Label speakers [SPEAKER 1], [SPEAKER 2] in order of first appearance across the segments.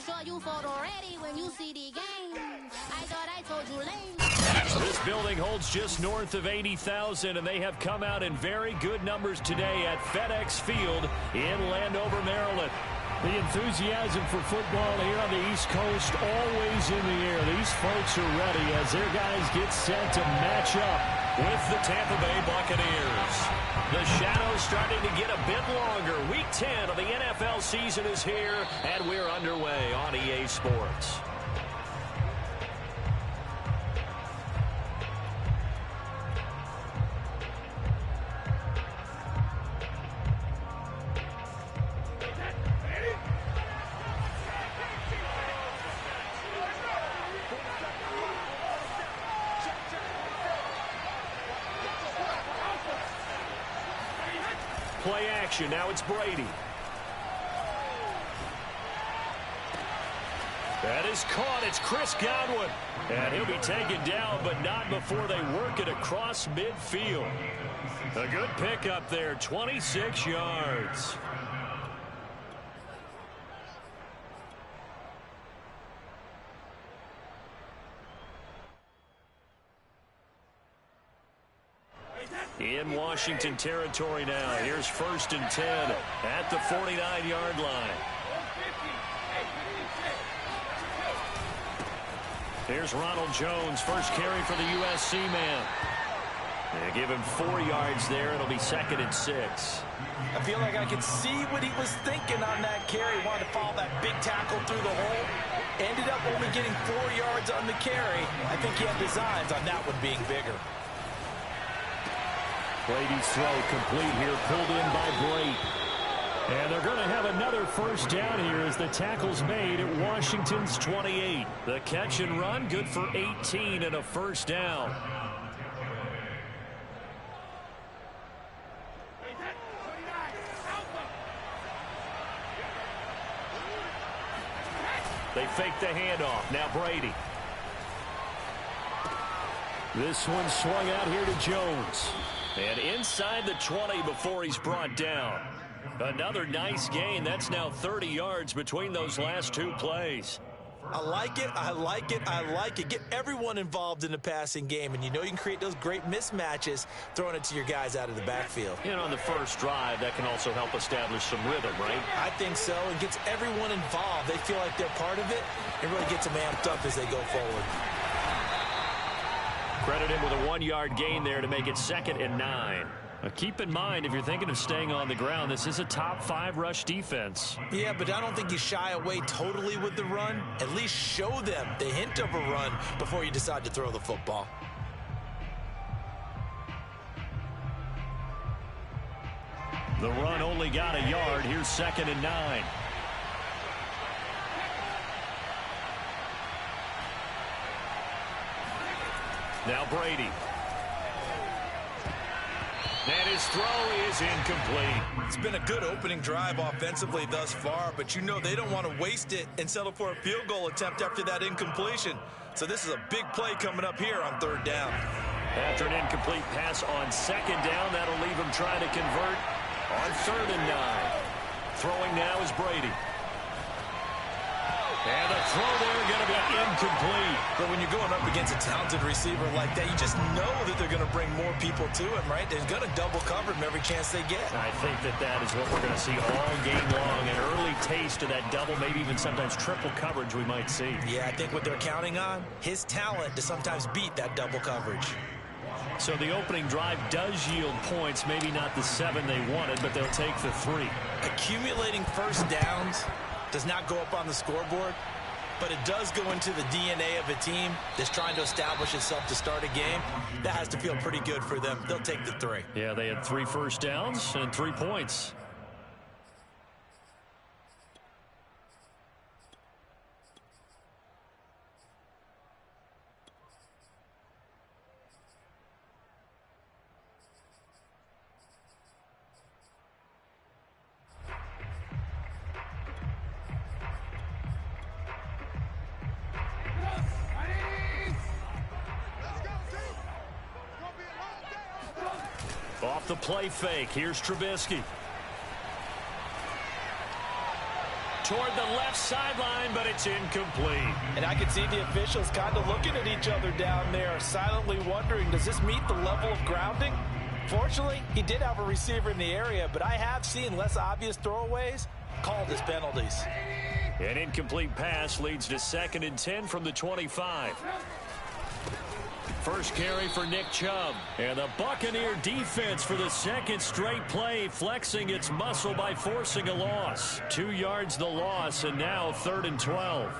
[SPEAKER 1] sure you photo ready when you see the game. I thought I told you lame.
[SPEAKER 2] This building holds just north of 80,000, and they have come out in very good numbers today at FedEx Field in Landover, Maryland.
[SPEAKER 3] The enthusiasm for football here on the East Coast always in the air. These folks are ready as their guys get set to match up
[SPEAKER 2] with the Tampa Bay Buccaneers. The shadow's starting to get a bit longer. Week 10 of the NFL season is here, and we're underway on EA Sports. Play action. Now it's Brady. That is caught. It's Chris Godwin. And he'll be taken down, but not before they work it across midfield. A good pickup there, 26 yards. In Washington territory now. Here's 1st and 10 at the 49-yard line. Here's Ronald Jones, first carry for the USC man. They give him 4 yards there. It'll be 2nd and 6.
[SPEAKER 4] I feel like I could see what he was thinking on that carry. Wanted to follow that big tackle through the hole. Ended up only getting 4 yards on the carry. I think he had designs on that one being bigger.
[SPEAKER 3] Brady's throw complete here, pulled in by Blake. And they're going to have another first down here as the tackle's made at Washington's 28.
[SPEAKER 2] The catch and run, good for 18 and a first down. They fake the handoff. Now Brady.
[SPEAKER 3] This one swung out here to Jones.
[SPEAKER 2] And inside the 20 before he's brought down. Another nice gain. That's now 30 yards between those last 2 plays.
[SPEAKER 4] I like it. I like it. I like it. Get everyone involved in the passing game, and you know you can create those great mismatches throwing it to your guys out of the backfield.
[SPEAKER 2] And on the first drive, that can also help establish some rhythm, right?
[SPEAKER 4] I think so. It gets everyone involved. They feel like they're part of it. It really gets them amped up as they go forward.
[SPEAKER 2] Credit him with a 1-yard gain there to make it 2nd and 9.
[SPEAKER 3] Keep in mind, if you're thinking of staying on the ground, this is a top 5 rush defense.
[SPEAKER 4] Yeah, but I don't think you shy away totally with the run. At least show them the hint of a run before you decide to throw the football.
[SPEAKER 3] The run only got a yard. Here's 2nd and 9.
[SPEAKER 2] Now Brady. And his throw is incomplete.
[SPEAKER 4] It's been a good opening drive offensively thus far, but you know they don't want to waste it and settle for a field goal attempt after that incompletion. So this is a big play coming up here on 3rd down.
[SPEAKER 2] After an incomplete pass on 2nd down, that'll leave him trying to convert on 3rd and 9. Throwing now is Brady. And the throw there going to be incomplete.
[SPEAKER 4] But when you're going up against a talented receiver like that, you just know that they're going to bring more people to him, right? They're going to double cover him every chance they get.
[SPEAKER 2] I think that is what we're going to see all game long. An early taste of that double, maybe even sometimes triple coverage we might see.
[SPEAKER 4] Yeah, I think what they're counting on, his talent to sometimes beat that double coverage.
[SPEAKER 3] So the opening drive does yield points, maybe not the 7 they wanted, but they'll take the 3.
[SPEAKER 4] Accumulating first downs does not go up on the scoreboard, but it does go into the DNA of a team that's trying to establish itself to start a game. That has to feel pretty good for them. They'll take the 3.
[SPEAKER 3] Yeah, they had 3 first downs and 3 points.
[SPEAKER 2] Off the play fake, here's Trubisky. toward the left sideline, but it's incomplete.
[SPEAKER 4] And I can see the officials kind of looking at each other down there, silently wondering, does this meet the level of grounding? Fortunately, he did have a receiver in the area, but I have seen less obvious throwaways called as penalties.
[SPEAKER 2] An incomplete pass leads to 2nd and 10 from the 25. First carry for Nick Chubb. And the Buccaneer defense for the second straight play, flexing its muscle by forcing a loss. 2 yards the loss, and now 3rd and 12.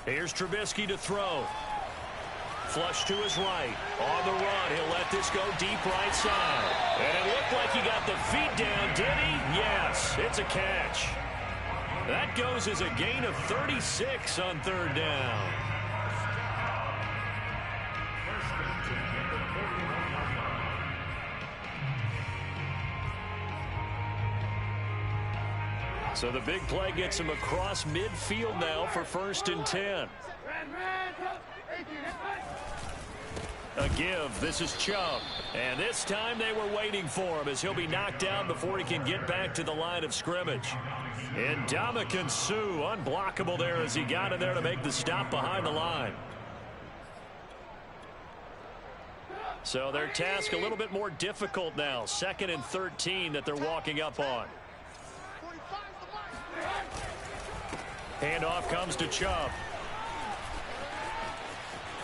[SPEAKER 2] Here's Trubisky to throw. Flush to his right. On the run, he'll let this go deep right side. And it looked like he got the feet down, did he? Yes, it's a catch. That goes as a gain of 36 on 3rd down. So the big play gets him across midfield now for 1st and 10. A give. This is Chubb. And this time they were waiting for him as he'll be knocked down before he can get back to the line of scrimmage. And Ndamukong Suh, unblockable there as he got in there to make the stop behind the line. So their task a little bit more difficult now. 2nd and 13 that they're walking up on. Handoff comes to Chubb.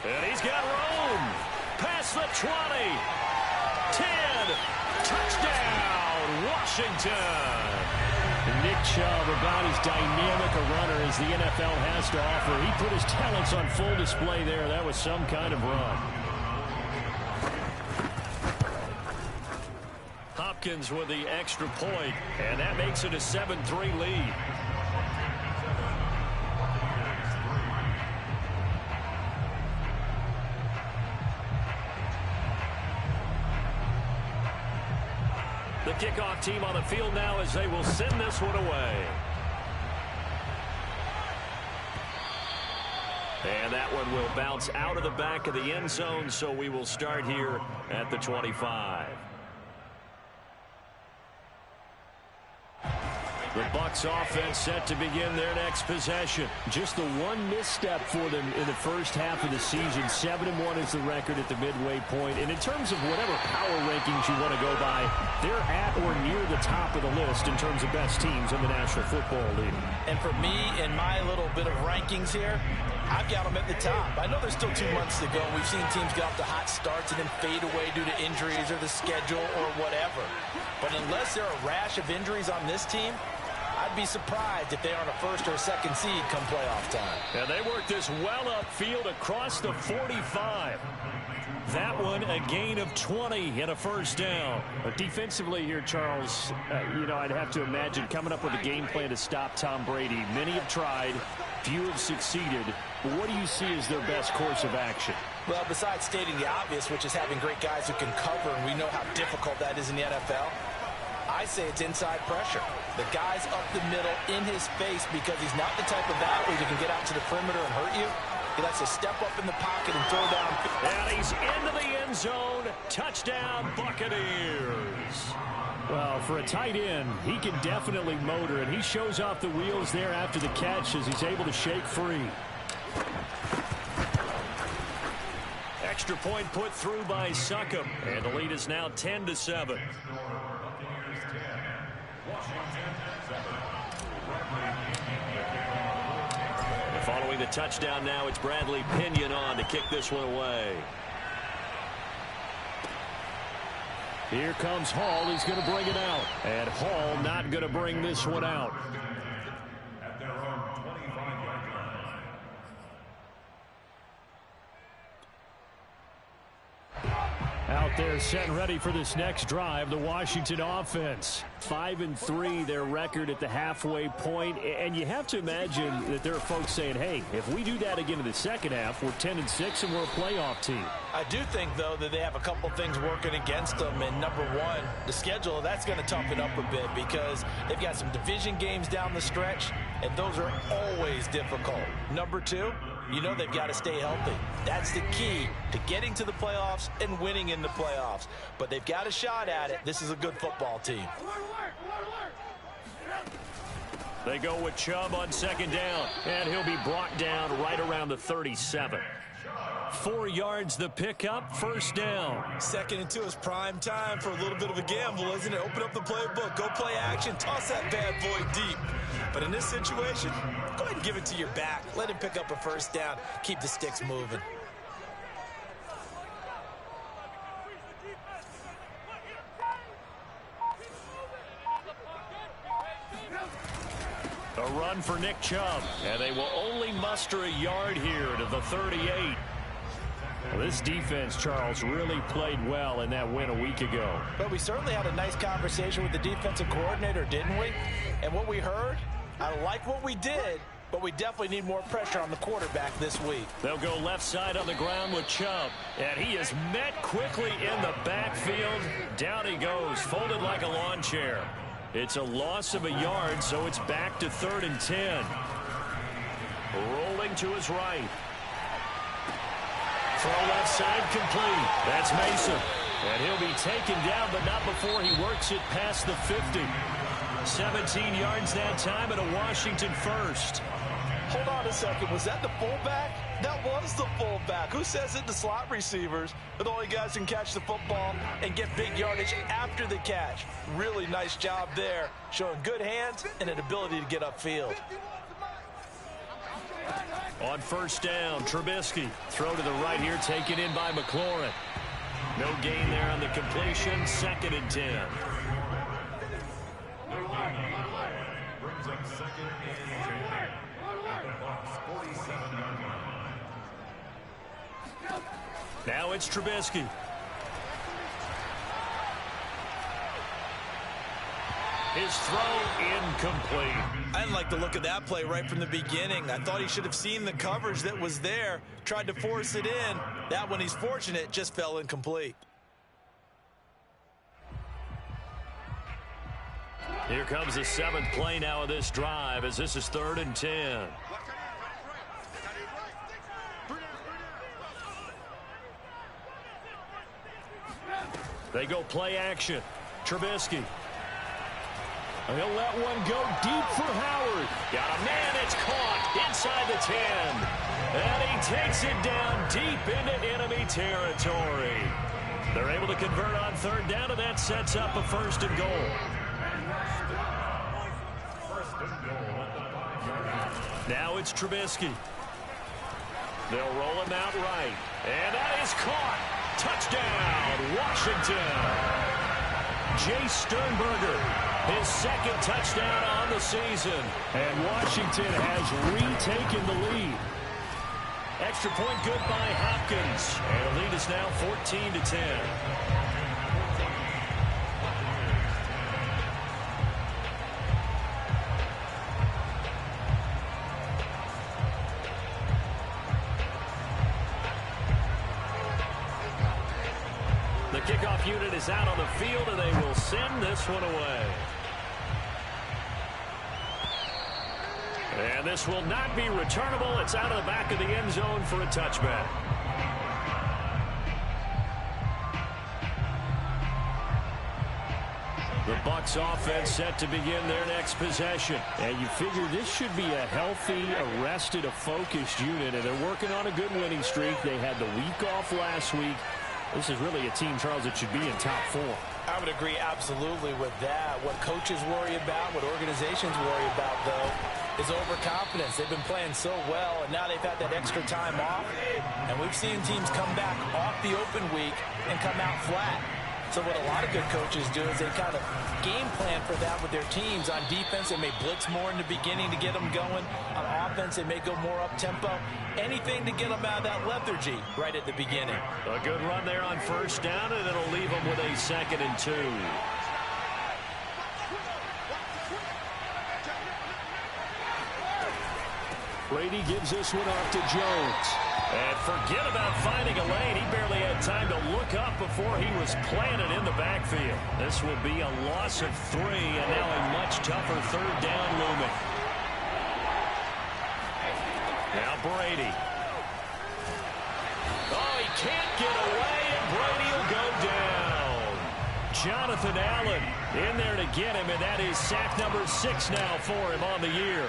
[SPEAKER 2] And he's got room. Past the 20. 10. Touchdown, Washington. Nick Chubb, about as dynamic a runner as the NFL has to offer. He put his talents on full display there. That was some kind of run. Hopkins with the extra point, and that makes it a 7-3 lead. The kickoff team on the field now as they will send this one away. And that one will bounce out of the back of the end zone, so we will start here at the 25. The Bucs offense set to begin their next possession. Just the one misstep for them in the first half of the season. 7-1 is the record at the midway point. And in terms of whatever power rankings you want to go by, they're at or near the top of the list in terms of best teams in the National Football League.
[SPEAKER 4] And for me, in my little bit of rankings here, I've got them at the top. I know there's still 2 months to go. We've seen teams get off to hot starts and then fade away due to injuries or the schedule or whatever. But unless there are a rash of injuries on this team, I'd be surprised if they aren't a 1st or a 2nd seed come playoff time.
[SPEAKER 2] And they work this well upfield across the 45. That one a gain of 20 and a 1st down.
[SPEAKER 3] But defensively here, Charles, I'd have to imagine coming up with a game plan to stop Tom Brady. Many have tried, few have succeeded. But what do you see as their best course of action?
[SPEAKER 4] Well, besides stating the obvious, which is having great guys who can cover, and we know how difficult that is in the NFL, I say it's inside pressure. The guy's up the middle in his face because he's not the type of athlete who can get out to the perimeter and hurt you. He likes to step up in the pocket and throw down.
[SPEAKER 2] And he's into the end zone. Touchdown, Buccaneers.
[SPEAKER 3] Well, for a tight end, he can definitely motor, and he shows off the wheels there after the catch as he's able to shake free.
[SPEAKER 2] Extra point put through by Succop, and the lead is now 10-7. Following the touchdown now, it's Bradley Pinion on to kick this one away.
[SPEAKER 3] Here comes Hall. He's going to bring it out. And Hall not going to bring this one out.
[SPEAKER 2] Out there set and ready for this next drive, the Washington offense. 5-3, their record at the halfway point. And you have to imagine that there are folks saying, hey, if we do that again in the second half, we're 10-6 and we're a playoff team.
[SPEAKER 4] I do think, though, that they have a couple things working against them. And number one, the schedule, that's going to toughen up a bit because they've got some division games down the stretch, and those are always difficult. Number two, you know they've got to stay healthy. That's the key to getting to the playoffs and winning in the playoffs. But they've got a shot at it. This is a good football team.
[SPEAKER 2] They go with Chubb on second down, and he'll be brought down right around the 37. 4 yards the pickup, first down.
[SPEAKER 4] 2nd and 2 is prime time for a little bit of a gamble, isn't it? Open up the playbook, go play action, toss that bad boy deep. But in this situation, go ahead and give it to your back. Let him pick up a first down. Keep the sticks moving.
[SPEAKER 2] A run for Nick Chubb, and they will only muster a yard here to the 38. Well, this defense, Charles, really played well in that win a week ago.
[SPEAKER 4] But we certainly had a nice conversation with the defensive coordinator, didn't we? And what we heard, I like what we did, but we definitely need more pressure on the quarterback this week.
[SPEAKER 2] They'll go left side on the ground with Chubb, and he is met quickly in the backfield. Down he goes, folded like a lawn chair. It's a loss of a yard, so it's back to 3rd and 10. Rolling to his right. Throw left side complete. That's Mason. And he'll be taken down, but not before he works it past the 50. 17 yards that time and a Washington first.
[SPEAKER 4] Hold on a second. Was that the fullback? That was the fullback. Who says it? The slot receivers are the only guys who can catch the football and get big yardage after the catch. Really nice job there, showing good hands and an ability to get upfield.
[SPEAKER 2] On first down, Trubisky. Throw to the right here, taken in by McLaurin. No gain there on the completion. 2nd and 10. Now it's Trubisky. His throw incomplete.
[SPEAKER 4] I didn't like the look of that play right from the beginning. I thought he should have seen the coverage that was there, tried to force it in. That one, he's fortunate, just fell incomplete.
[SPEAKER 2] Here comes the 7th play now of this drive as this is 3rd and 10. They go play action. Trubisky. He'll let one go deep for Howard. Got a man, it's caught inside the 10. And he takes it down deep into enemy territory. They're able to convert on 3rd down, and that sets up a 1st and goal. Now it's Trubisky. They'll roll him out right. And that is caught. Touchdown, Washington. Jay Sternberger, his 2nd touchdown on the season. And Washington has retaken the lead. Extra point good by Hopkins. And the lead is now 14-10. The kickoff unit is out on the field, and they will send this one away. And this will not be returnable. It's out of the back of the end zone for a touchback. The Bucs offense set to begin their next possession. And you figure this should be a healthy, arrested, a focused unit. And they're working on a good winning streak. They had the week off last week. This is really a team, Charles, that should be in top 4.
[SPEAKER 4] I would agree absolutely with that. What coaches worry about, what organizations worry about, though, is overconfidence. They've been playing so well, and now they've had that extra time off. And we've seen teams come back off the open week and come out flat. So what a lot of good coaches do is they kind of game plan for that with their teams. On defense, they may blitz more in the beginning to get them going. On offense, they may go more up-tempo. Anything to get them out of that lethargy right at the beginning.
[SPEAKER 2] A good run there on first down, and it'll leave them with a 2nd and 2. Brady gives this one off to Jones. And forget about finding a lane. He barely had time to look up before he was planted in the backfield. This will be a loss of 3, and now a much tougher 3rd down looming. Now Brady. Oh, he can't get away, and Brady will go down. Jonathan Allen in there to get him, and that is sack number 6 now for him on the year.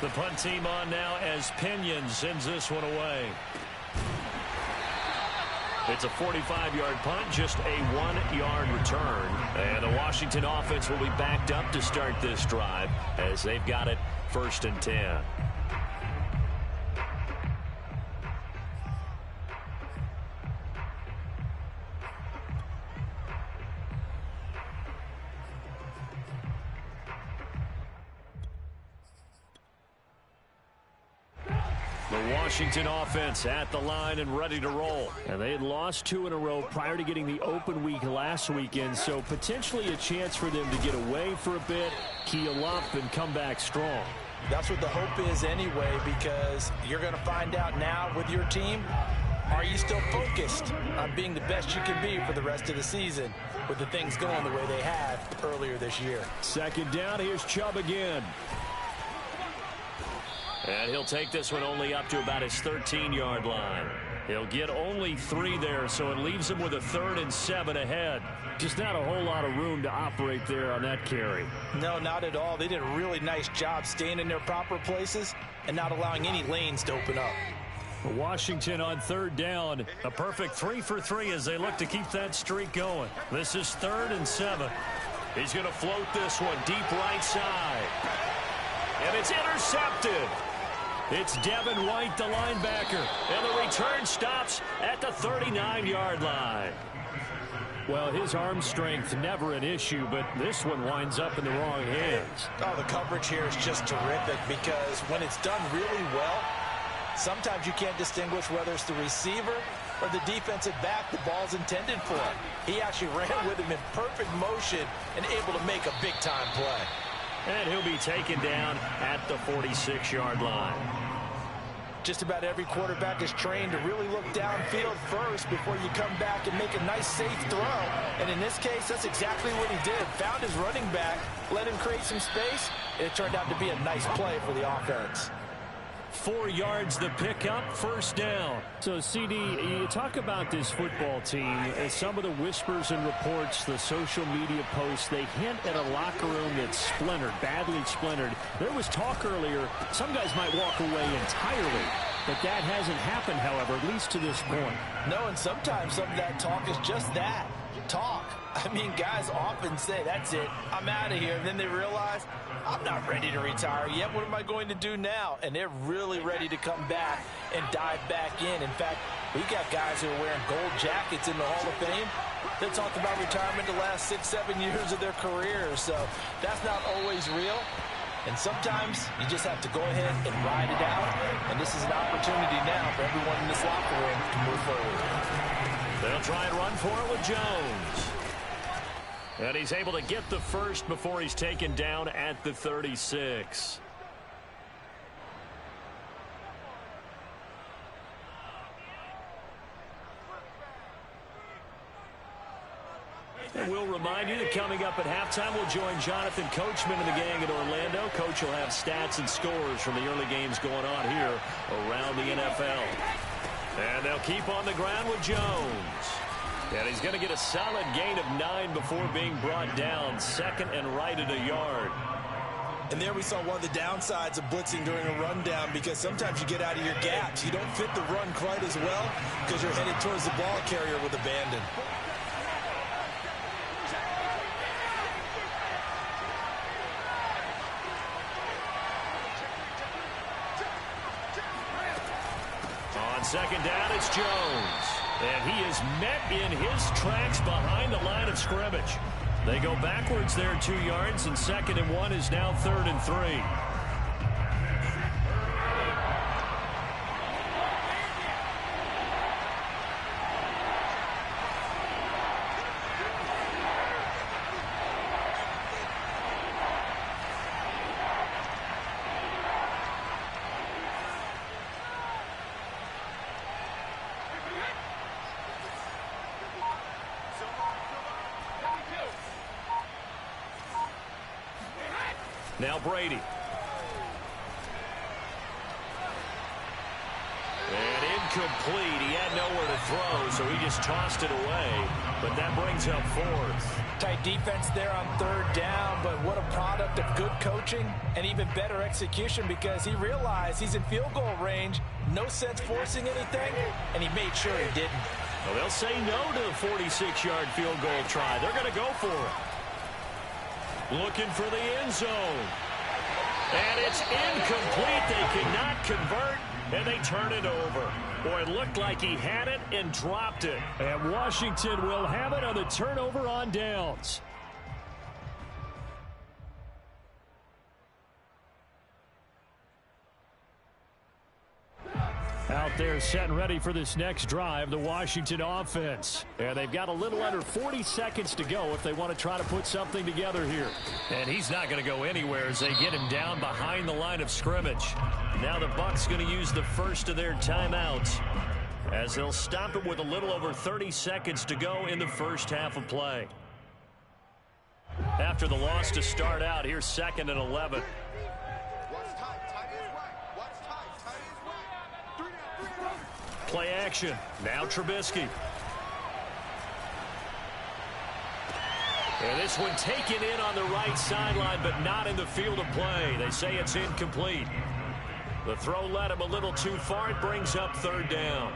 [SPEAKER 2] The punt team on now as Pinion sends this one away. It's a 45-yard punt, just a 1-yard return. And the Washington offense will be backed up to start this drive as they've got it 1st and 10. Washington offense at the line and ready to roll. And they had lost 2 in a row prior to getting the open week last weekend, so potentially a chance for them to get away for a bit, keel up, and come back strong.
[SPEAKER 4] That's what the hope is anyway, because you're going to find out now with your team, are you still focused on being the best you can be for the rest of the season with the things going the way they had earlier this year.
[SPEAKER 2] 2nd down, here's Chubb again. And he'll take this one only up to about his 13-yard line. He'll get only 3 there, so it leaves him with a 3rd and 7 ahead. Just not a whole lot of room to operate there on that carry.
[SPEAKER 4] No, not at all. They did a really nice job staying in their proper places and not allowing any lanes to open up.
[SPEAKER 2] Washington on 3rd down. A perfect 3 for 3 as they look to keep that streak going. This is 3rd and 7. He's going to float this one deep right side. And it's intercepted. It's Devin White, the linebacker, and the return stops at the 39-yard line. Well, his arm strength never an issue, but this one winds up in the wrong hands.
[SPEAKER 4] Oh, the coverage here is just terrific because when it's done really well, sometimes you can't distinguish whether it's the receiver or the defensive back the ball's intended for. He actually ran with him in perfect motion and able to make a big-time play.
[SPEAKER 2] And he'll be taken down at the 46-yard line.
[SPEAKER 4] Just about every quarterback is trained to really look downfield first before you come back and make a nice, safe throw. And in this case, that's exactly what he did. Found his running back, let him create some space, and it turned out to be a nice play for the offense.
[SPEAKER 2] 4 yards the pickup, 1st down. So, CD, you talk about this football team, and some of the whispers and reports, the social media posts, they hint at a locker room that's splintered, badly splintered. There was talk earlier, some guys might walk away entirely, but that hasn't happened, however, at least to this point.
[SPEAKER 4] No, and sometimes some of that talk is just that, talk. I mean, guys often say, that's it, I'm out of here, and then they realize, I'm not ready to retire yet. What am I going to do now? And they're really ready to come back and dive back in. In fact, we got guys who are wearing gold jackets in the Hall of Fame. They talked about retirement the last 6-7 years of their careers. So that's not always real. And sometimes you just have to go ahead and ride it out. And this is an opportunity now for everyone in this locker room to move forward.
[SPEAKER 2] They'll try and run for it with Jones. And he's able to get the first before he's taken down at the 36. And we'll remind you that coming up at halftime, we'll join Jonathan Coachman and the gang in Orlando. Coach will have stats and scores from the early games going on here around the NFL. And they'll keep on the ground with Jones. And he's going to get a solid gain of 9 before being brought down. 2nd and right at a yard.
[SPEAKER 4] And there we saw one of the downsides of blitzing during a rundown, because sometimes you get out of your gaps. You don't fit the run quite as well because you're headed towards the ball carrier with abandon.
[SPEAKER 2] On 2nd down, it's Jones. And he is met in his tracks behind the line of scrimmage. They go backwards there 2 yards, and 2nd and 1 is now 3rd and 3. Now Brady. And incomplete. He had nowhere to throw, so he just tossed it away. But that brings up 4th.
[SPEAKER 4] Tight defense there on 3rd down, but what a product of good coaching and even better execution, because he realized he's in field goal range. No sense forcing anything, and he made sure he didn't.
[SPEAKER 2] Well, they'll say no to the 46-yard field goal try. They're going to go for it. Looking for the end zone. And it's incomplete. They cannot convert, and they turn it over. Boy, it looked like he had it and dropped it. And Washington will have it on the turnover on downs. Out there set and ready for this next drive, the Washington offense. And they've got a little under 40 seconds to go if they want to try to put something together here. And he's not going to go anywhere as they get him down behind the line of scrimmage. Now the Bucs going to use the first of their timeouts as they'll stop it with a little over 30 seconds to go in the first half of play. After the loss to start out, here's 2nd and 11. Play action. Now Trubisky. And this one taken in on the right sideline, but not in the field of play. They say it's incomplete. The throw led him a little too far. It brings up 3rd down.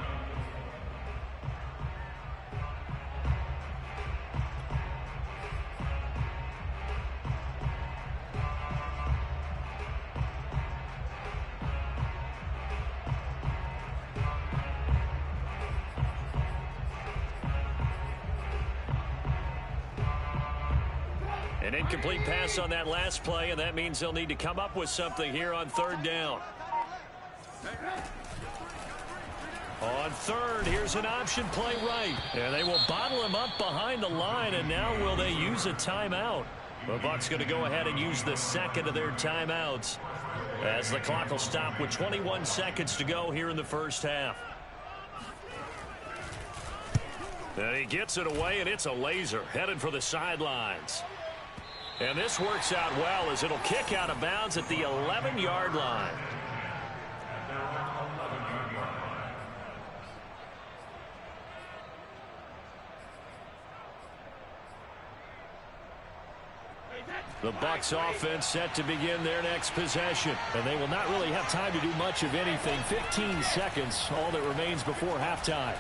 [SPEAKER 2] An incomplete pass on that last play, and that means they'll need to come up with something here on 3rd down. On 3rd, here's an option play right. And they will bottle him up behind the line, and now will they use a timeout? The Bucs going to go ahead and use the 2nd of their timeouts as the clock will stop with 21 seconds to go here in the first half. And he gets it away, and it's a laser headed for the sidelines. And this works out well as it'll kick out of bounds at the 11-yard line. The Bucs offense set to begin their next possession. And they will not really have time to do much of anything. 15 seconds, all that remains before halftime.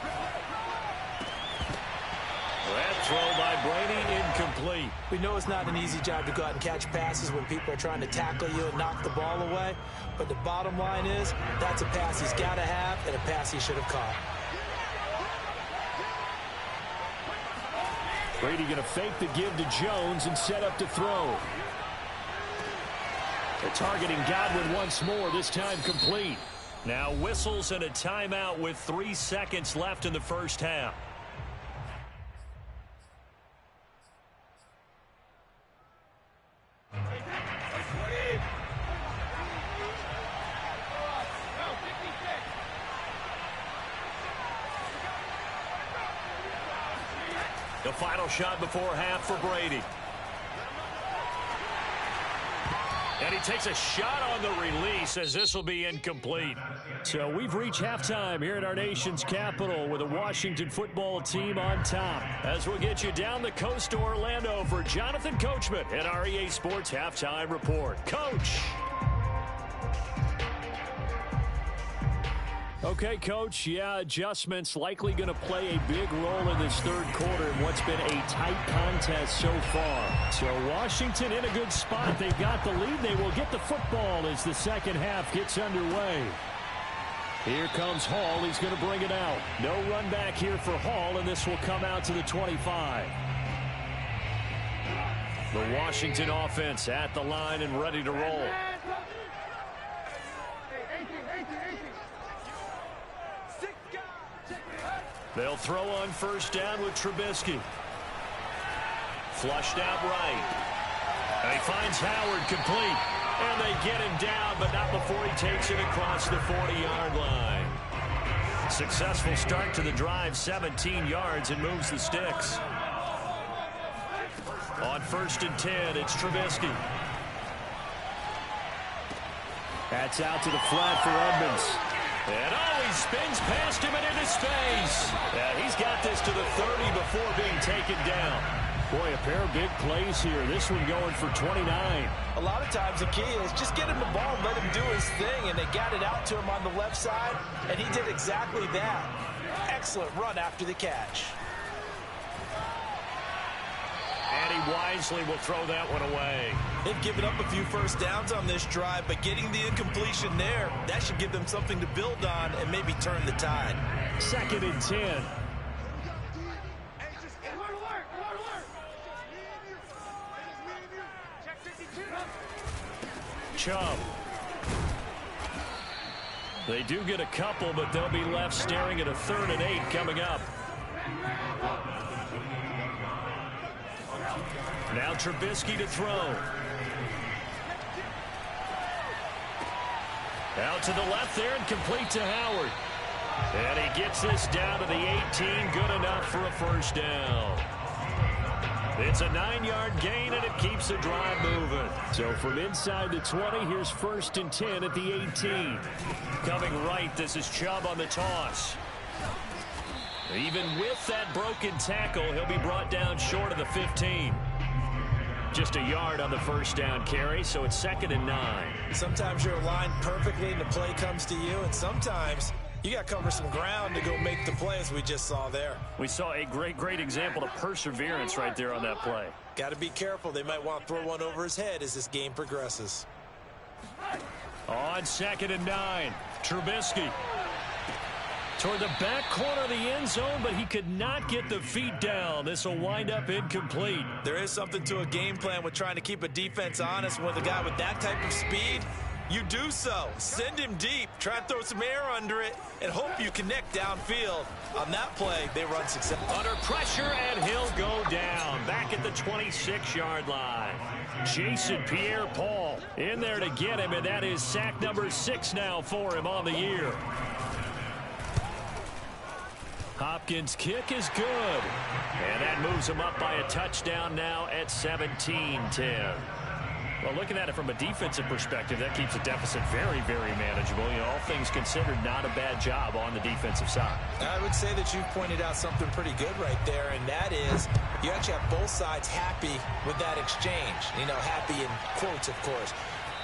[SPEAKER 2] That throw by Brady, incomplete.
[SPEAKER 4] We know it's not an easy job to go out and catch passes when people are trying to tackle you and knock the ball away. But the bottom line is, that's a pass he's got to have and a pass he should have caught.
[SPEAKER 2] Brady going to fake the give to Jones and set up to throw. They're targeting Godwin once more, this time complete. Now whistles and a timeout with 3 seconds left in the first half. The final shot before half for Brady. And he takes a shot on the release as this will be incomplete. So we've reached halftime here at our nation's capital with a Washington football team on top. As we'll get you down the coast to Orlando for Jonathan Coachman and our EA Sports Halftime Report. Coach. Okay, Coach, yeah, adjustments likely going to play a big role in this third quarter in what's been a tight contest so far. So Washington in a good spot. They've got the lead. They will get the football as the second half gets underway. Here comes Hall. He's going to bring it out. No run back here for Hall, and this will come out to the 25. The Washington offense at the line and ready to roll. They'll throw on first down with Trubisky. Flushed out right. And he finds Howard complete. And they get him down, but not before he takes it across the 40-yard line. Successful start to the drive, 17 yards, and moves the sticks. On first and 10, it's Trubisky. That's out to the flat for Edmonds. And he spins past him and into space. Yeah, he's got this to the 30 before being taken down. Boy, a pair of big plays here. This one going for 29.
[SPEAKER 4] A lot of times the key is just get him the ball and let him do his thing, and they got it out to him on the left side, and he did exactly that. Excellent run after the catch.
[SPEAKER 2] And he wisely will throw that one away.
[SPEAKER 4] They've given up a few first downs on this drive, but getting the incompletion there, that should give them something to build on and maybe turn the tide.
[SPEAKER 2] Second and 10. Chubb. They do get a couple, but they'll be left staring at a 3rd and 8 coming up. Now Trubisky to throw. Out to the left there and complete to Howard. And he gets this down to the 18. Good enough for a first down. It's a 9-yard gain, and it keeps the drive moving. So from inside the 20, here's first and 10 at the 18. Coming right, this is Chubb on the toss. Even with that broken tackle, he'll be brought down short of the 15. Just a yard on the first down carry, so it's 2nd and 9.
[SPEAKER 4] Sometimes you're aligned perfectly and the play comes to you, and sometimes you got to cover some ground to go make the play, as we just saw there.
[SPEAKER 2] We saw a great example of perseverance right there on that play.
[SPEAKER 4] Got to be careful. They might want to throw one over his head as this game progresses.
[SPEAKER 2] On 2nd and 9, Trubisky toward the back corner of the end zone, but he could not get the feet down. This will wind up incomplete.
[SPEAKER 4] There is something to a game plan with trying to keep a defense honest. With a guy with that type of speed, you do so. Send him deep. Try and throw some air under it and hope you connect downfield. On that play, they run success.
[SPEAKER 2] Under pressure, and he'll go down. Back at the 26-yard line. Jason Pierre-Paul in there to get him, and that is sack number 6 now for him on the year. Hopkins' kick is good. And that moves him up by a touchdown now at 17-10. Well, looking at it from a defensive perspective, that keeps the deficit very manageable. You know, all things considered, not a bad job on the defensive side.
[SPEAKER 4] I would say that you've pointed out something pretty good right there, and that is you actually have both sides happy with that exchange. You know, happy in quotes, of course.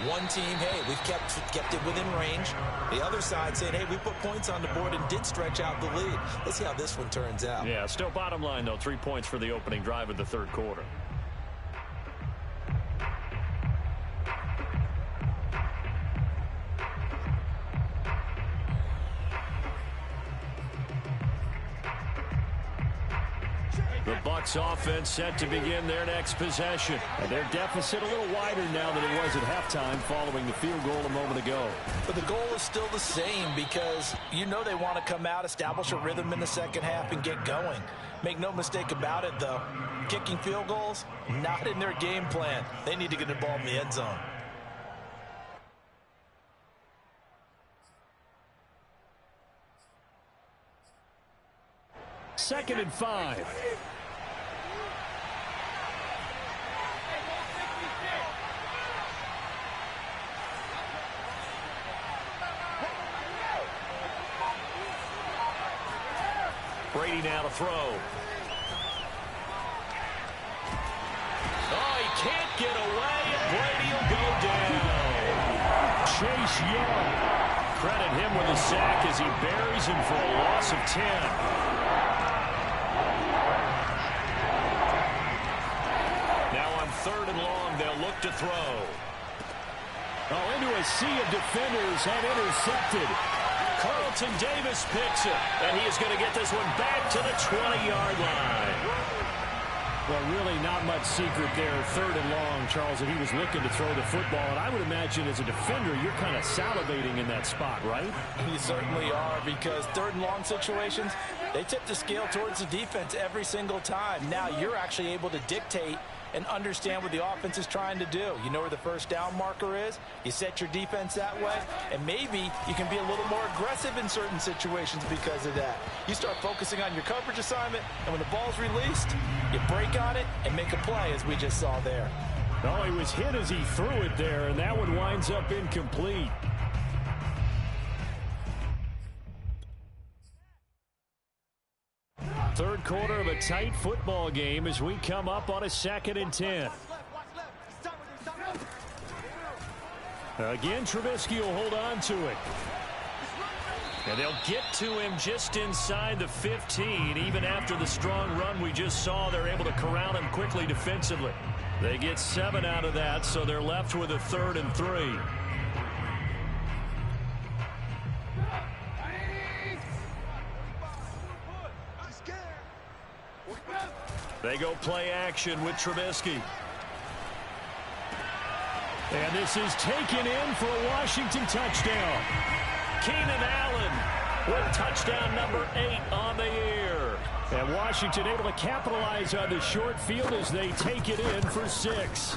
[SPEAKER 4] One team, hey, we've kept it within range. The other side saying, hey, we put points on the board and did stretch out the lead. Let's see how this one turns out.
[SPEAKER 2] Yeah, still bottom line, though, 3 points for the opening drive of the 3rd quarter. The Bucs offense set to begin their next possession. And their deficit a little wider now than it was at halftime following the field goal a moment ago.
[SPEAKER 4] But the goal is still the same because you know they want to come out, establish a rhythm in the second half, and get going. Make no mistake about it, though. Kicking field goals, not in their game plan. They need to get the ball in the end zone.
[SPEAKER 2] Second and 5. Brady now to throw. Oh, he can't get away, and Brady will go down. Chase Young. Credit him with a sack as he buries him for a loss of 10. Now on 3rd and long, they'll look to throw. Oh, into a sea of defenders and intercepted. Carl Carlton Davis picks it, and he is going to get this one back to the 20-yard line.
[SPEAKER 3] Well, really not much secret there. 3rd and long, Charles, and he was looking to throw the football. And I would imagine as a defender, you're kind of salivating in that spot, right?
[SPEAKER 4] You certainly are, because 3rd and long situations, they tip the scale towards the defense every single time. Now you're actually able to dictate and understand what the offense is trying to do. You know where the first down marker is. You set your defense that way, and maybe you can be a little more aggressive in certain situations because of that. You start focusing on your coverage assignment, and when the ball's released, you break on it and make a play, as we just saw there.
[SPEAKER 3] Oh, he was hit as he threw it there, and that one winds up incomplete. Third quarter of a tight football game as we come up on a 2nd and 10. Again, Trubisky will hold on to it. And they'll get to him just inside the 15. Even after the strong run we just saw, they're able to corral him quickly defensively. They get 7 out of that, so they're left with a 3rd and 3. They go play action with Trubisky. And this is taken in for a Washington touchdown. Keenan Allen with touchdown number 8 on the year. And Washington able to capitalize on the short field as they take it in for 6.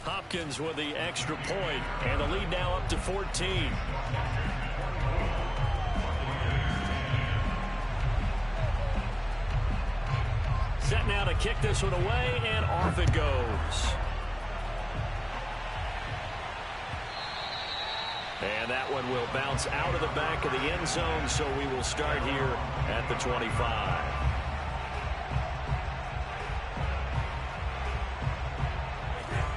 [SPEAKER 3] Hopkins with the extra point, and the lead now up to 14. Set now to kick this one away, and off it goes. And that one will bounce out of the back of the end zone, so we will start here at the 25.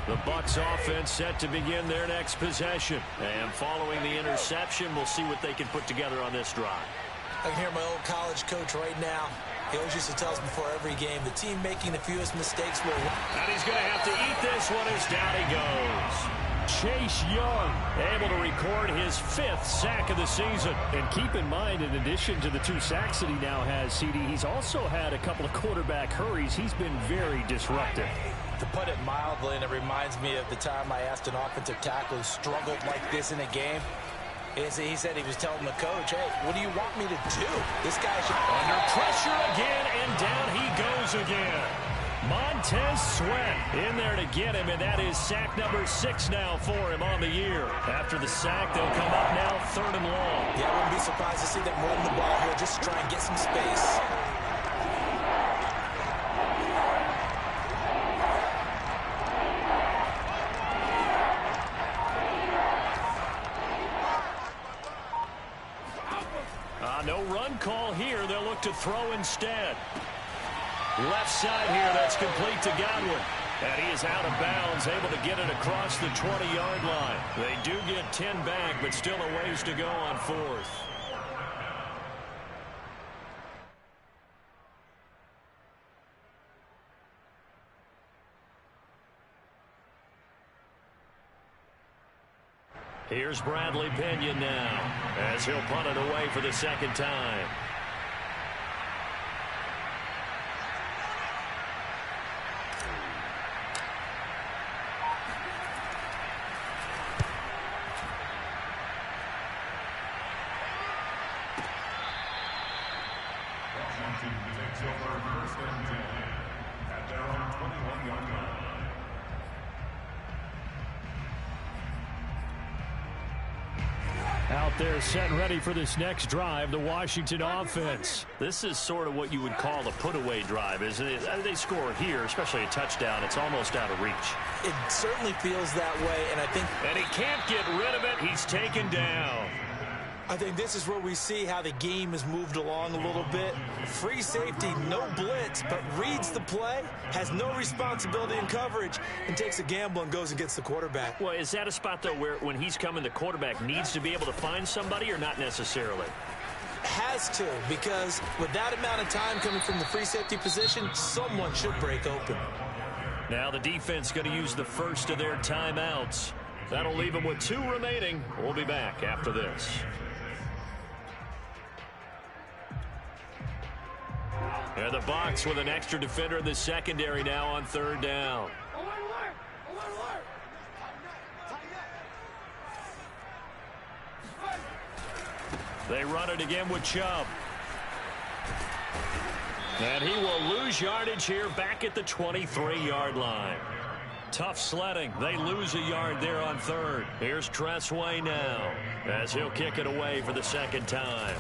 [SPEAKER 3] The Bucs offense set to begin their next possession. And following the interception, we'll see what they can put together on this drive.
[SPEAKER 4] I can hear my old college coach right now. He always used to tell us before every game, the team making the fewest mistakes will win.
[SPEAKER 2] And he's going to have to eat this one as down he goes.
[SPEAKER 3] Chase Young able to record his 5th sack of the season. And keep in mind, in addition to the 2 sacks that he now has, CD, he's also had a couple of quarterback hurries. He's been very disruptive.
[SPEAKER 4] To put it mildly, and it reminds me of the time I asked an offensive tackle who struggled like this in a game. He said he was telling the coach, hey, what do you want me to do? This guy should...
[SPEAKER 2] Under pressure again, and down he goes again. Montez Sweat in there to get him, and that is sack number 6 now for him on the year. After the sack, they'll come up now 3rd and long.
[SPEAKER 4] Yeah, I wouldn't be surprised to see them run the ball here just to try and get some space.
[SPEAKER 2] No run call here. They'll look to throw instead. Left side here, that's complete to Godwin. And he is out of bounds, able to get it across the 20-yard line. They do get 10 back, but still a ways to go on 4th. Here's Bradley Pinion now, as he'll punt it away for the 2nd time.
[SPEAKER 5] Washington takes over 1st and 10 at their own 21-yard line.
[SPEAKER 3] Out there set and ready for this next drive, the Washington offense.
[SPEAKER 2] This is sort of what you would call a put-away drive, isn't it? They score here, especially a touchdown. It's almost out of reach.
[SPEAKER 4] It certainly feels that way, and I think...
[SPEAKER 2] And he can't get rid of it. He's taken down.
[SPEAKER 4] I think this is where we see how the game has moved along a little bit. Free safety, no blitz, but reads the play, has no responsibility in coverage, and takes a gamble and goes and gets the quarterback.
[SPEAKER 2] Well, is that a spot, though, where when he's coming, the quarterback needs to be able to find somebody, or not necessarily?
[SPEAKER 4] Has to, because with that amount of time coming from the free safety position, someone should break open.
[SPEAKER 2] Now the defense going to use the first of their timeouts. That'll leave them with 2 remaining. We'll be back after this.
[SPEAKER 3] And the Bucs with an extra defender in the secondary now on third down. They run it again with Chubb. And he will lose yardage here back at the 23-yard line. Tough sledding. They lose a yard there on third. Here's Tressway now as he'll kick it away for the second time.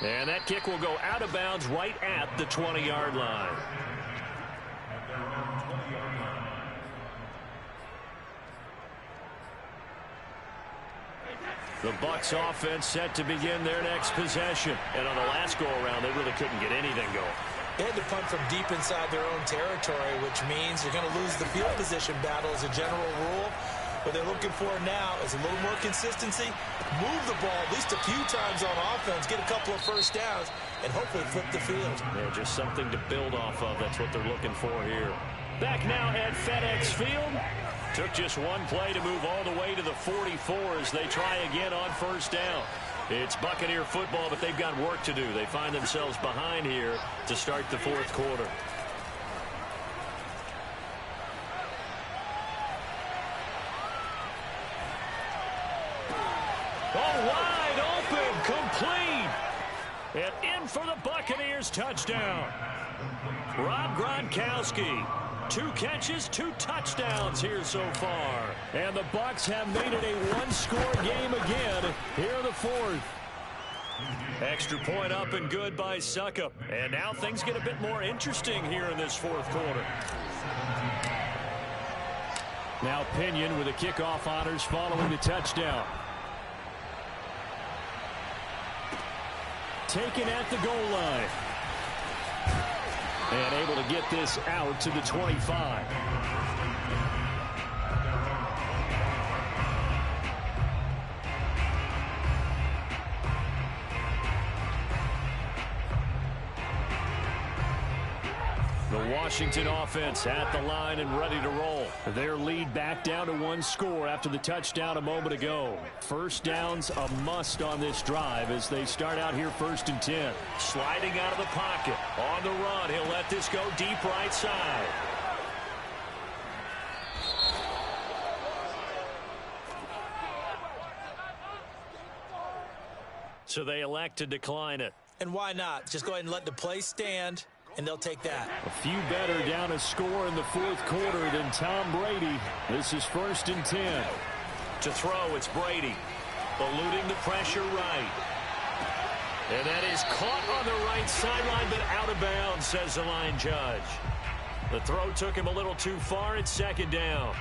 [SPEAKER 3] And that kick will go out of bounds right at the 20-yard line. The Bucs offense set to begin their next possession. And on the last go-around, they really couldn't get anything going.
[SPEAKER 4] They had to punt from deep inside their own territory, which means you're going to lose the field position battle as a general rule. What they're looking for now is a little more consistency, move the ball at least a few times on offense, get a couple of first downs, and hopefully flip the field.
[SPEAKER 3] Yeah, just something to build off of. That's what they're looking for here. Back now at FedEx Field. Took just one play to move all the way to the 44 as they try again on first down. It's Buccaneer football, but they've got work to do. They find themselves behind here to start the fourth quarter. Oh, wide open, complete. And in for the Buccaneers touchdown. Rob Gronkowski. 2 catches, 2 touchdowns here so far. And the Bucs have made it a one-score game again here in the fourth. Extra point up and good by Suckup. And now things get a bit more interesting here in this fourth quarter. Now Pinion with the kickoff honors following the touchdown. Taken at the goal line. And able to get this out to the 25. The Washington offense at the line and ready to roll. Their lead back down to 1 score after the touchdown a moment ago. First downs a must on this drive as they start out here 1st and 10. Sliding out of the pocket. On the run, he'll let this go deep right side. So they elect to decline it.
[SPEAKER 4] And why not? Just go ahead and let the play stand, and they'll take that.
[SPEAKER 3] A few better down a score in the fourth quarter than Tom Brady. This is 1st and 10. To throw, it's Brady. Eluding the pressure right. And that is caught on the right sideline, but out of bounds, says the line judge. The throw took him a little too far. It's 2nd down.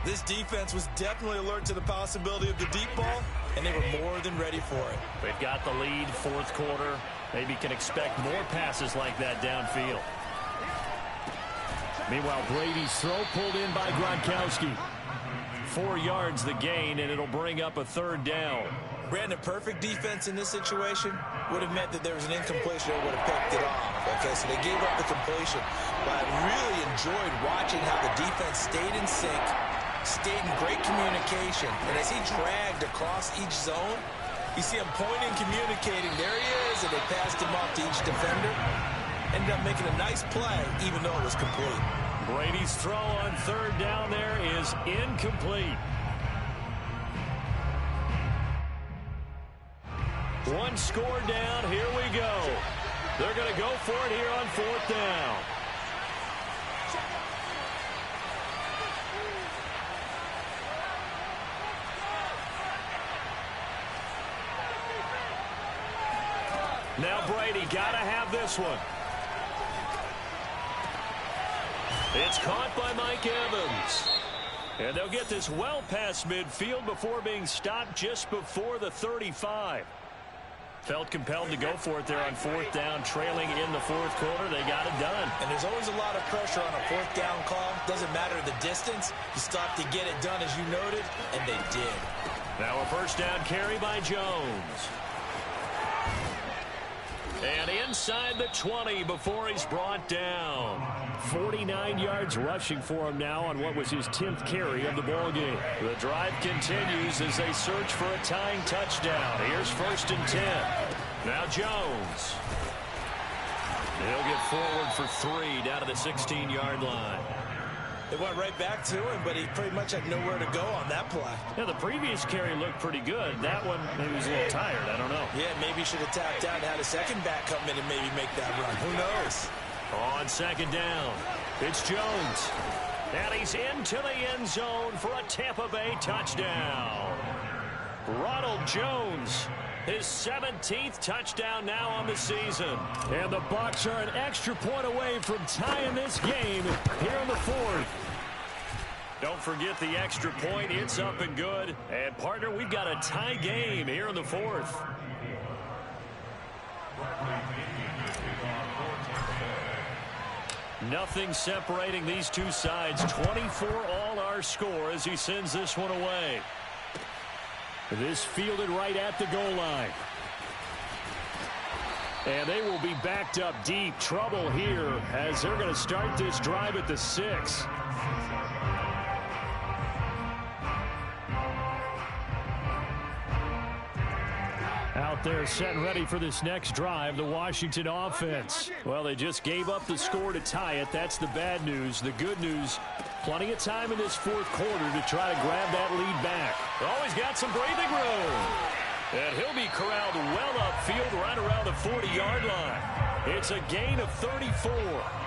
[SPEAKER 4] This defense was definitely alert to the possibility of the deep ball, and they were more than ready for it.
[SPEAKER 3] They've got the lead, fourth quarter. Maybe can expect more passes like that downfield. Meanwhile, Brady's throw pulled in by Gronkowski. 4 yards the gain, and it'll bring up a 3rd down.
[SPEAKER 4] Brandon, perfect defense in this situation would have meant that there was an incompletion that would have picked it off. Okay, so they gave up the completion. But I really enjoyed watching how the defense stayed in sync, stayed in great communication. And as he dragged across each zone, you see him pointing, communicating. There he is, and they passed him off to each defender. Ended up making a nice play, even though it was complete.
[SPEAKER 3] Brady's throw on 3rd down there is incomplete. 1 score down. Here we go. They're going to go for it here on 4th down. Now Brady got to have this one. It's caught by Mike Evans. And they'll get this well past midfield before being stopped just before the 35. Felt compelled to go for it there on 4th down, trailing in the fourth quarter. They got it done.
[SPEAKER 4] And there's always a lot of pressure on a 4th down call. Doesn't matter the distance. You stop to get it done, as you noted, and they did.
[SPEAKER 3] Now a 1st down carry by Jones. And inside the 20 before he's brought down.
[SPEAKER 2] 49 yards rushing for him now on what was his 10th carry of the ballgame.
[SPEAKER 3] The drive continues as they search for a tying touchdown. Here's 1st and 10. Now Jones. He'll get forward for 3 down to the 16-yard line.
[SPEAKER 4] They went right back to him, but he pretty much had nowhere to go on that play.
[SPEAKER 2] Yeah, the previous carry looked pretty good. That one, maybe he was a little tired. I don't know.
[SPEAKER 4] Yeah, maybe he should have tapped out and had a second back come in and maybe make that run. Who knows?
[SPEAKER 3] On 2nd down, it's Jones. And he's into the end zone for a Tampa Bay touchdown. Ronald Jones, his 17th touchdown now on the season.
[SPEAKER 2] And the Bucs are an extra point away from tying this game here in the 4th.
[SPEAKER 3] Don't forget the extra point. It's up and good. And, partner, we've got a tie game here in the 4th. Nothing separating these two sides. 24 all our score as he sends this one away.
[SPEAKER 2] This fielded right at the goal line. And they will be backed up deep. Trouble here as they're going to start this drive at the 6. Out there set and ready for this next drive, the Washington offense. Well, they just gave up the score to tie it. That's the bad news. The good news, plenty of time in this 4th quarter to try to grab that lead back.
[SPEAKER 3] Always got some breathing room. And he'll be corralled well upfield right around the 40-yard line. It's a gain of 34.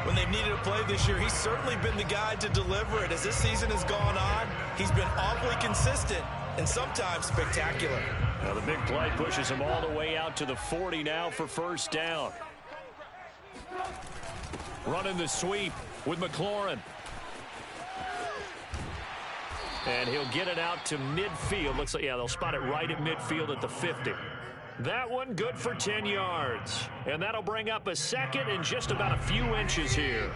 [SPEAKER 4] When they've needed a play this year, he's certainly been the guy to deliver it. As this season has gone on, he's been awfully consistent and sometimes spectacular.
[SPEAKER 3] Now the big play pushes him all the way out to the 40 now for 1st down. Running the sweep with McLaurin. And he'll get it out to midfield. Looks like, yeah, they'll spot it right at midfield at the 50. That one good for 10 yards. And that'll bring up a 2nd and just about a few inches here.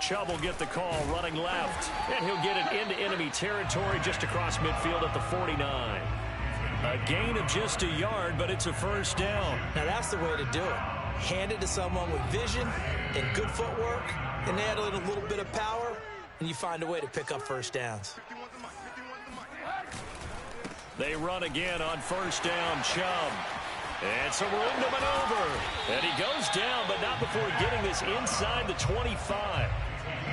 [SPEAKER 3] Chubb will get the call running left. And he'll get it into enemy territory just across midfield at the 49. A gain of just a yard, but it's a 1st down.
[SPEAKER 4] Now that's the way to do it. Hand it to someone with vision and good footwork, and add a little bit of power, and you find a way to pick up 1st downs.
[SPEAKER 3] They run again on 1st down, Chubb. And some room to maneuver. And he goes down, but not before getting this inside the 25.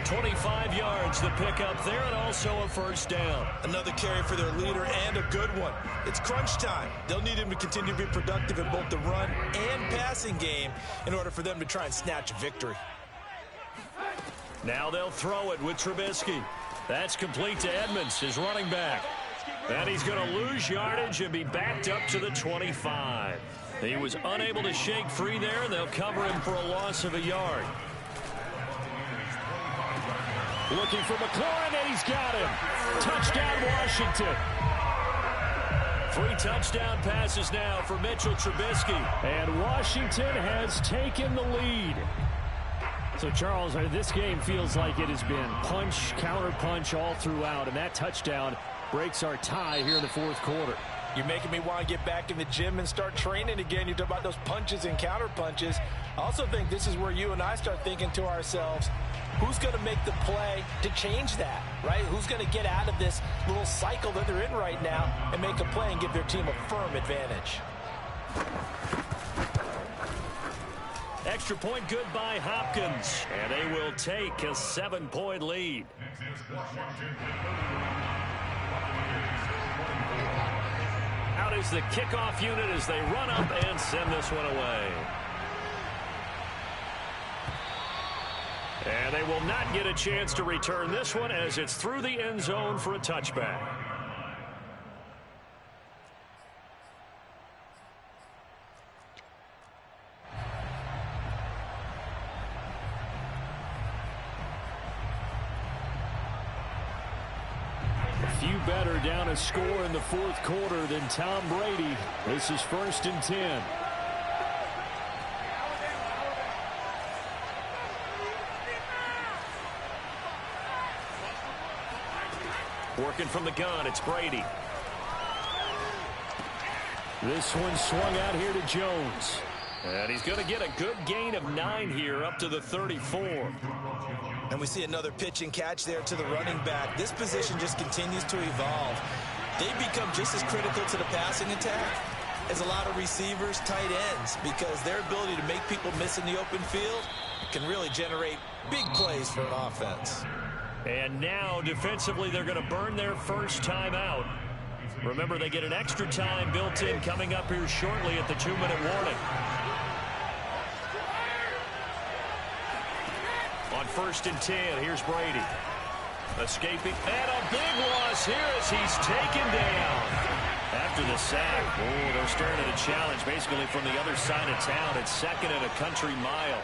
[SPEAKER 3] 25 yards the pickup there, and also a 1st down.
[SPEAKER 4] Another carry for their leader, and a good one. It's crunch time. They'll need him to continue to be productive in both the run and passing game in order for them to try and snatch a victory.
[SPEAKER 3] Now they'll throw it with Trubisky. That's complete to Edmonds, his running back. And he's going to lose yardage and be backed up to the 25. He was unable to shake free there, and they'll cover him for a loss of a yard.
[SPEAKER 2] Looking for McLaurin, and he's got him. Touchdown, Washington.
[SPEAKER 3] 3 touchdown passes now for Mitchell Trubisky.
[SPEAKER 2] And Washington has taken the lead. So, Charles, this game feels like it has been punch, counter punch all throughout, and that touchdown breaks our tie here in the 4th quarter.
[SPEAKER 4] You're making me want to get back in the gym and start training again. You talk about those punches and counter punches. I also think this is where you and I start thinking to ourselves, who's going to make the play to change that, right? Who's going to get out of this little cycle that they're in right now and make a play and give their team a firm advantage?
[SPEAKER 3] Extra point good by Hopkins. And they will take a 7-point lead. Out is the kickoff unit as they run up and send this one away. And they will not get a chance to return this one as it's through the end zone for a touchback.
[SPEAKER 2] Few better down a score in the 4th quarter than Tom Brady. This is 1st and 10.
[SPEAKER 3] Working from the gun, it's Brady. This one swung out here to Jones. And he's going to get a good gain of 9 here up to the 34.
[SPEAKER 4] And we see another pitch and catch there to the running back. This position just continues to evolve. They become just as critical to the passing attack as a lot of receivers, tight ends, because their ability to make people miss in the open field can really generate big plays for an offense.
[SPEAKER 3] And now, defensively, they're going to burn their first time out. Remember, they get an extra time built in coming up here shortly at the 2-minute warning. On 1st and 10, here's Brady. Escaping, and a big loss here as he's taken down. After the sack, they're staring at a challenge basically from the other side of town. It's 2nd and a country mile.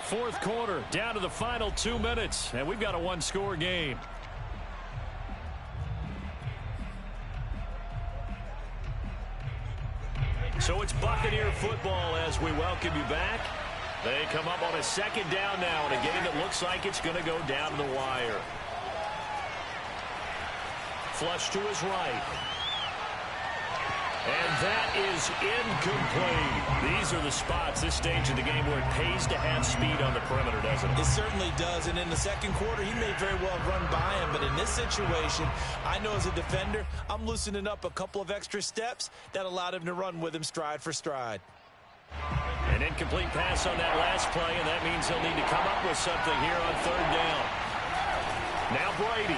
[SPEAKER 3] 4th quarter, down to the final 2 minutes, and we've got a 1-score game. So it's Buccaneer football as we welcome you back. They come up on a 2nd down now in a game that looks like it's going to go down to the wire. Flush to his right. And that is incomplete. These are the spots, this stage of the game, where it pays to have speed on the perimeter, doesn't it?
[SPEAKER 4] It certainly does. And in the 2nd quarter, he may very well run by him. But in this situation, I know as a defender, I'm loosening up a couple of extra steps that allowed him to run with him stride for stride.
[SPEAKER 3] An incomplete pass on that last play, and that means he'll need to come up with something here on 3rd down. Now Brady.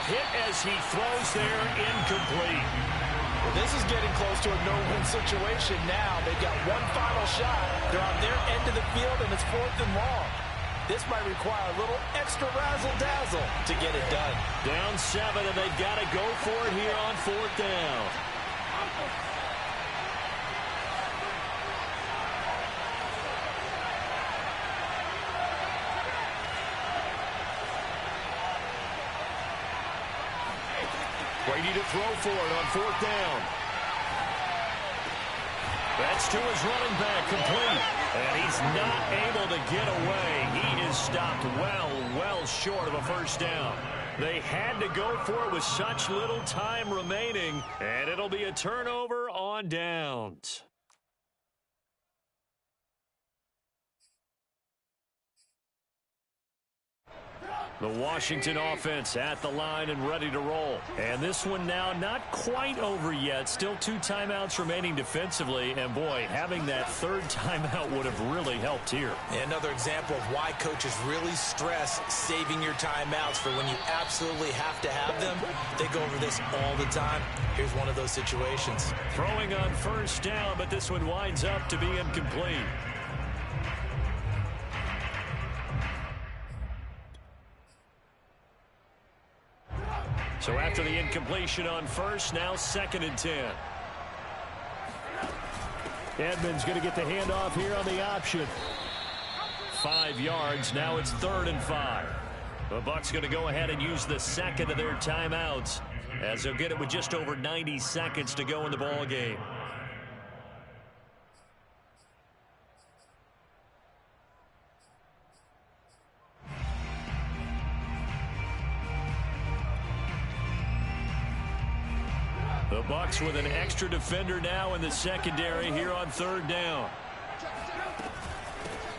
[SPEAKER 3] Hit as he throws there, incomplete.
[SPEAKER 4] Well, this is getting close to a no-win situation now. They've got one final shot. They're on their end of the field, and it's 4th and long. This might require a little extra razzle-dazzle to get it done.
[SPEAKER 3] Down 7, and they've got to go for it here on 4th down. Brady to throw for it on 4th down. That's to his running back, complete. And he's not able to get away. He is stopped well short of a 1st down. They had to go for it with such little time remaining, and it'll be a turnover on downs. The Washington offense at the line and ready to roll. And this one now not quite over yet. Still 2 timeouts remaining defensively. And, boy, having that 3rd timeout would have really helped here.
[SPEAKER 4] Another example of why coaches really stress saving your timeouts for when you absolutely have to have them. They go over this all the time. Here's one of those situations.
[SPEAKER 3] Throwing on 1st down, but this one winds up to be incomplete. So after the incompletion on 1st, now 2nd and 10. Edmonds going to get the handoff here on the option. 5 yards. Now it's 3rd and 5. The Bucs going to go ahead and use the 2nd of their timeouts, as they'll get it with just over 90 seconds to go in the ball game. The Bucs with an extra defender now in the secondary here on 3rd down.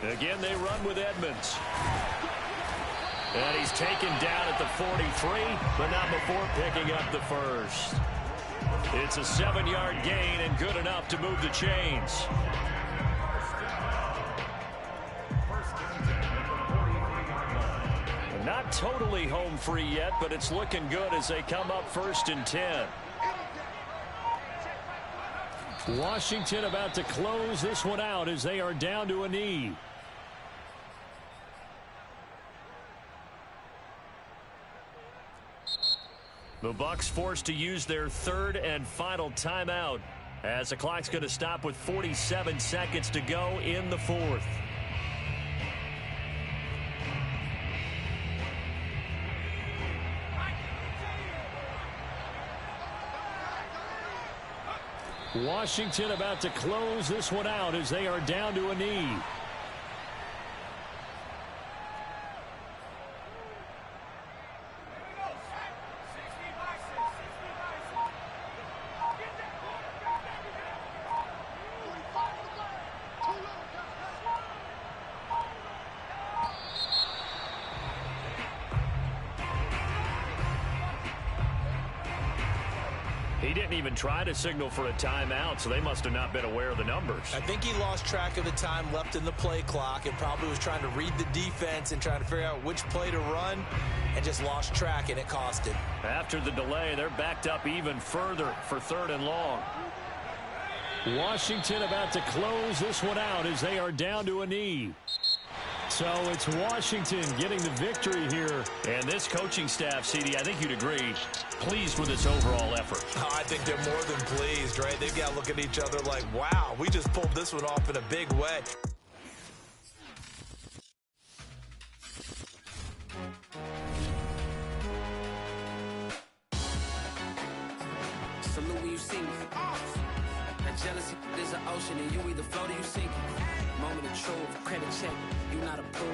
[SPEAKER 3] Again, they run with Edmonds. And he's taken down at the 43, but not before picking up the 1st. It's a 7-yard gain and good enough to move the chains. Not totally home free yet, but it's looking good as they come up 1st and 10. Washington about to close this one out as they are down to a knee. The Bucs forced to use their 3rd and final timeout as the clock's going to stop with 47 seconds to go in the 4th. Washington about to close this one out as they are down to a knee. He didn't even try to signal for a timeout, so they must have not been aware of the numbers.
[SPEAKER 4] I think he lost track of the time left in the play clock and probably was trying to read the defense and trying to figure out which play to run and just lost track, and it cost him.
[SPEAKER 3] After the delay, they're backed up even further for 3rd and long. Washington about to close this one out as they are down to a knee. So it's Washington getting the victory here.
[SPEAKER 2] And this coaching staff, CD, I think you'd agree, pleased with its overall effort.
[SPEAKER 4] Oh, I think they're more than pleased, right? They've got to look at each other like, wow, we just pulled this one off in a big way.
[SPEAKER 6] Salute when you see me. That jealousy is an ocean, and you either float or you sink. Moment of truth, credit check, you not approved.